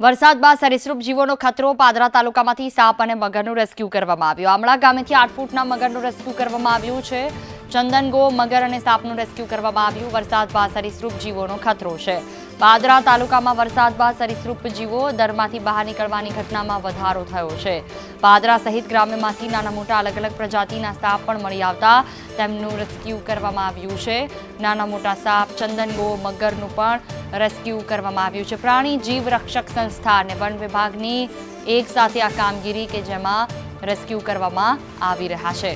વરસાદ બાદ સરીસૃપ જીવોનો ખતરો પાદરા તાલુકામાંથી સાપ અને મગરનું રેસ્ક્યુ કરવામાં આવ્યું। આમળા ગામેથી 8 ફૂટના મગરનું રેસ્ક્યુ કરવામાં આવ્યું છે। ચંદનગો મગર અને સાપનું રેસ્ક્યુ કરવામાં આવ્યું। વરસાદ બાદ સરીસૃપ જીવોનો ખતરો છે। પાદરા તાલુકામાં વરસાદ બાદ સરીસૃપ જીવો દરમાંથી બહાર નીકળવાની ઘટનામાં વધારો થયો છે। પાદરા સહિત ગ્રામ્યમાંથી નાના મોટા અલગ અલગ પ્રજાતિના સાપ પણ મળી આવતા તેમનું રેસ્ક્યુ કરવામાં આવ્યું છે। નાના મોટા સાપ ચંદનગો મગરનું પણ રેસ્ક્યુ કરવામાં આવ્યું છે। પ્રાણી જીવ રક્ષક સંસ્થા અને વન વિભાગની એક સાથે આ કામગીરી કે જેમાં રેસ્ક્યુ કરવામાં આવી રહ્યા છે।